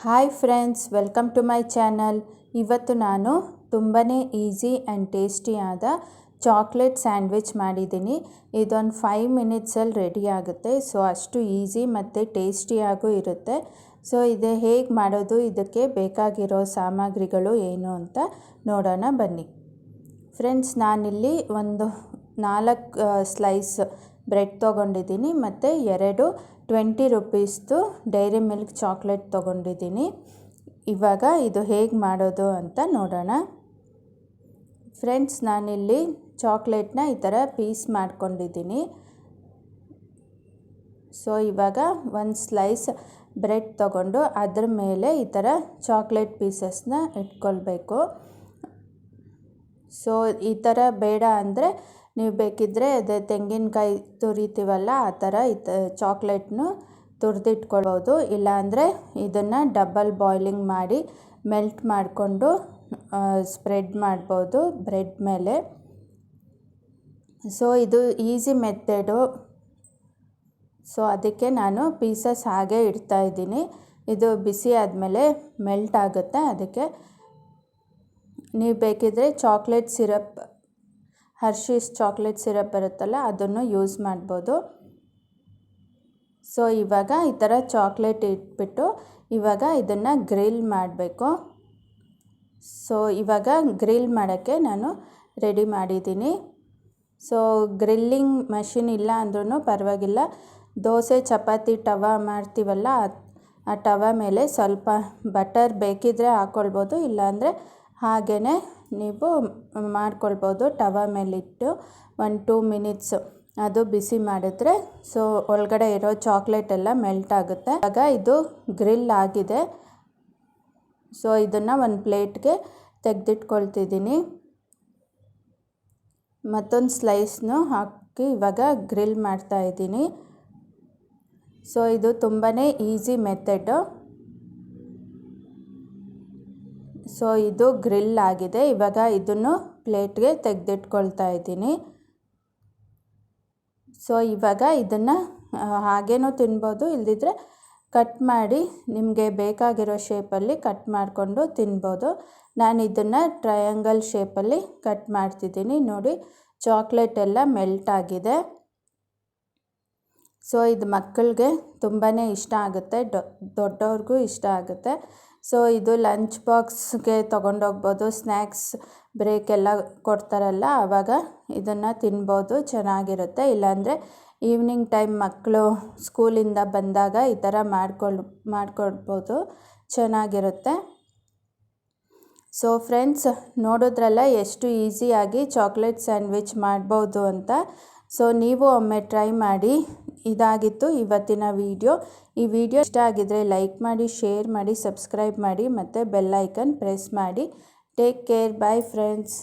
Hi friends, welcome to my channel. ಇವತ್ತು ನಾನು ತುಂಬಾ ಈಸಿ ಆ್ಯಂಡ್ ಟೇಸ್ಟಿಯಾದ ಚಾಕ್ಲೇಟ್ ಸ್ಯಾಂಡ್ವಿಚ್ ಮಾಡಿದ್ದೀನಿ. ಇದೊಂದು 5 ಮಿನಿಟ್ಸಲ್ಲಿ ರೆಡಿ ಆಗುತ್ತೆ. ಸೊ ಅಷ್ಟು ಈಸಿ ಮತ್ತು ಟೇಸ್ಟಿಯಾಗೂ ಇರುತ್ತೆ. ಸೊ ಇದು ಹೇಗೆ ಮಾಡೋದು, ಇದಕ್ಕೆ ಬೇಕಾಗಿರೋ ಸಾಮಗ್ರಿಗಳು ಏನು ಅಂತ ನೋಡೋಣ ಬನ್ನಿ. ಫ್ರೆಂಡ್ಸ್, ನಾನಿಲ್ಲಿ ಒಂದು 4 ಸ್ಲೈಸ್ ಬ್ರೆಡ್ ತೊಗೊಂಡಿದ್ದೀನಿ ಮತ್ತು 2 20 ರುಪೀಸ್ದು ಡೈರಿ ಮಿಲ್ಕ್ ಚಾಕ್ಲೇಟ್ ತೊಗೊಂಡಿದ್ದೀನಿ. ಇವಾಗ ಇದು ಹೇಗೆ ಮಾಡೋದು ಅಂತ ನೋಡೋಣ. ಫ್ರೆಂಡ್ಸ್, ನಾನಿಲ್ಲಿ ಚಾಕ್ಲೇಟ್ನ ಈ ಥರ ಪೀಸ್ ಮಾಡ್ಕೊಂಡಿದ್ದೀನಿ. ಸೊ ಇವಾಗ ಒಂದು ಸ್ಲೈಸ್ ಬ್ರೆಡ್ ತೊಗೊಂಡು ಅದ್ರ ಮೇಲೆ ಈ ಥರ ಚಾಕ್ಲೇಟ್ ಪೀಸಸ್ನ ಇಟ್ಕೊಳ್ಬೇಕು. ಸೊ ಈ ಥರ ಬೇಡ ಅಂದರೆ ನೀವು ಬೇಕಿದ್ದರೆ ಅದೇ ತೆಂಗಿನಕಾಯಿ ತುರಿತೀವಲ್ಲ ಆ ಥರ ಚಾಕ್ಲೇಟ್ನು ತುರಿದಿಟ್ಕೊಳ್ಬೋದು. ಇಲ್ಲಾಂದರೆ ಇದನ್ನು ಡಬಲ್ ಬಾಯ್ಲಿಂಗ್ ಮಾಡಿ ಮೆಲ್ಟ್ ಮಾಡಿಕೊಂಡು ಸ್ಪ್ರೆಡ್ ಮಾಡ್ಬೋದು ಬ್ರೆಡ್ ಮೇಲೆ. ಸೊ ಇದು ಈಸಿ ಮೆಥಡು. ಸೊ ಅದಕ್ಕೆ ನಾನು ಪೀಸಸ್ ಹಾಗೆ ಇಡ್ತಾಯಿದ್ದೀನಿ. ಇದು ಬಿಸಿ ಆದಮೇಲೆ ಮೆಲ್ಟ್ ಆಗುತ್ತೆ. ಅದಕ್ಕೆ ನೀವು ಬೇಕಿದ್ದರೆ chocolate syrup, Hershey's chocolate syrup ಬರುತ್ತಲ್ಲ ಅದನ್ನು ಯೂಸ್ ಮಾಡ್ಬೋದು. ಸೊ ಇವಾಗ ಈ ಥರ ಚಾಕ್ಲೇಟ್ ಇಟ್ಬಿಟ್ಟು ಇವಾಗ ಇದನ್ನು ಗ್ರಿಲ್ ಮಾಡಬೇಕು. ಸೊ ಇವಾಗ ಗ್ರಿಲ್ ಮಾಡೋಕ್ಕೆ ನಾನು ರೆಡಿ ಮಾಡಿದ್ದೀನಿ. ಸೊ ಗ್ರಿಲ್ಲಿಂಗ್ ಮಷಿನ್ ಇಲ್ಲ ಅಂದ್ರೂ ಪರವಾಗಿಲ್ಲ. ದೋಸೆ ಚಪಾತಿ ತವ ಮಾಡ್ತೀವಲ್ಲ ಆ ತವ ಮೇಲೆ ಸ್ವಲ್ಪ ಬಟರ್ ಬೇಕಿದ್ದರೆ ಹಾಕ್ಕೊಳ್ಬೋದು, ಇಲ್ಲಾಂದರೆ ಹಾಗೇ ನೀವು ಮಾಡ್ಕೊಳ್ಬೋದು. ತವ ಮೇಲಿಟ್ಟು 1-2 ಮಿನಿಟ್ಸ್ ಅದು ಬಿಸಿ ಮಾಡಿದ್ರೆ ಸೊ ಒಳಗಡೆ ಇರೋ ಚಾಕ್ಲೇಟ್ ಎಲ್ಲ ಮೆಲ್ಟ್ ಆಗುತ್ತೆ. ಆಗ ಇದು ಗ್ರಿಲ್ ಆಗಿದೆ. ಸೊ ಇದನ್ನು ಒಂದು ಪ್ಲೇಟ್ಗೆ ತೆಗೆದಿಟ್ಕೊಳ್ತಿದ್ದೀನಿ. ಮತ್ತೊಂದು ಸ್ಲೈಸ್ನು ಹಾಕಿ ಇವಾಗ ಗ್ರಿಲ್ ಮಾಡ್ತಾಯಿದ್ದೀನಿ. ಸೊ ಇದು ತುಂಬಾ ಈಸಿ ಮೆಥಡು. ಸೊ ಇದು ಗ್ರಿಲ್ ಆಗಿದೆ. ಇವಾಗ ಇದನ್ನು ಪ್ಲೇಟ್ಗೆ ತೆಗೆದಿಟ್ಕೊಳ್ತಾ ಇದ್ದೀನಿ. ಸೊ ಇವಾಗ ಇದನ್ನು ಹಾಗೇನೂ ತಿನ್ಬೋದು, ಇಲ್ಲದಿದ್ದರೆ ಕಟ್ ಮಾಡಿ ನಿಮಗೆ ಬೇಕಾಗಿರೋ ಶೇಪಲ್ಲಿ ಕಟ್ ಮಾಡಿಕೊಂಡು ತಿನ್ಬೋದು. ನಾನು ಇದನ್ನು ಟ್ರಯಾಂಗಲ್ ಶೇಪಲ್ಲಿ ಕಟ್ ಮಾಡ್ತಿದ್ದೀನಿ. ನೋಡಿ, ಚಾಕ್ಲೇಟ್ ಎಲ್ಲ ಮೆಲ್ಟ್ ಆಗಿದೆ. ಸೊ ಇದು ಮಕ್ಕಳಿಗೆ ತುಂಬಾ ಇಷ್ಟ ಆಗುತ್ತೆ, ದೊಡ್ಡವ್ರಿಗೂ ಇಷ್ಟ ಆಗುತ್ತೆ. ಸೊ ಇದು ಲಂಚ್ ಬಾಕ್ಸ್ಗೆ ತೊಗೊಂಡೋಗ್ಬೋದು. ಸ್ನ್ಯಾಕ್ಸ್ ಬ್ರೇಕ್ ಎಲ್ಲ ಕೊಡ್ತಾರಲ್ಲ ಆವಾಗ ಇದನ್ನು ತಿನ್ಬೋದು, ಚೆನ್ನಾಗಿರುತ್ತೆ. ಇಲ್ಲಾಂದರೆ ಈವ್ನಿಂಗ್ ಟೈಮ್ ಮಕ್ಕಳು ಸ್ಕೂಲಿಂದ ಬಂದಾಗ ಈ ಥರ ಮಾಡ್ಕೊಡ್ಬೋದು, ಚೆನ್ನಾಗಿರುತ್ತೆ. ಸೊ ಫ್ರೆಂಡ್ಸ್, ನೋಡಿದ್ರಲ್ಲ ಎಷ್ಟು ಈಸಿಯಾಗಿ ಚಾಕ್ಲೇಟ್ ಸ್ಯಾಂಡ್ವಿಚ್ ಮಾಡ್ಬೋದು ಅಂತ. ಸೊ ನೀವು ಒಮ್ಮೆ ಟ್ರೈ ಮಾಡಿ. ಇದಾಗಿತ್ತು ಇವತ್ತಿನ ವಿಡಿಯೋ. ಈ ವಿಡಿಯೋ ಇಷ್ಟ ಆಗಿದ್ದರೆ ಲೈಕ್ ಮಾಡಿ, ಶೇರ್ ಮಾಡಿ, ಸಬ್ಸ್ಕ್ರೈಬ್ ಮಾಡಿ ಮತ್ತು ಬೆಲ್ ಐಕನ್ ಪ್ರೆಸ್ ಮಾಡಿ. Take care. Bye friends.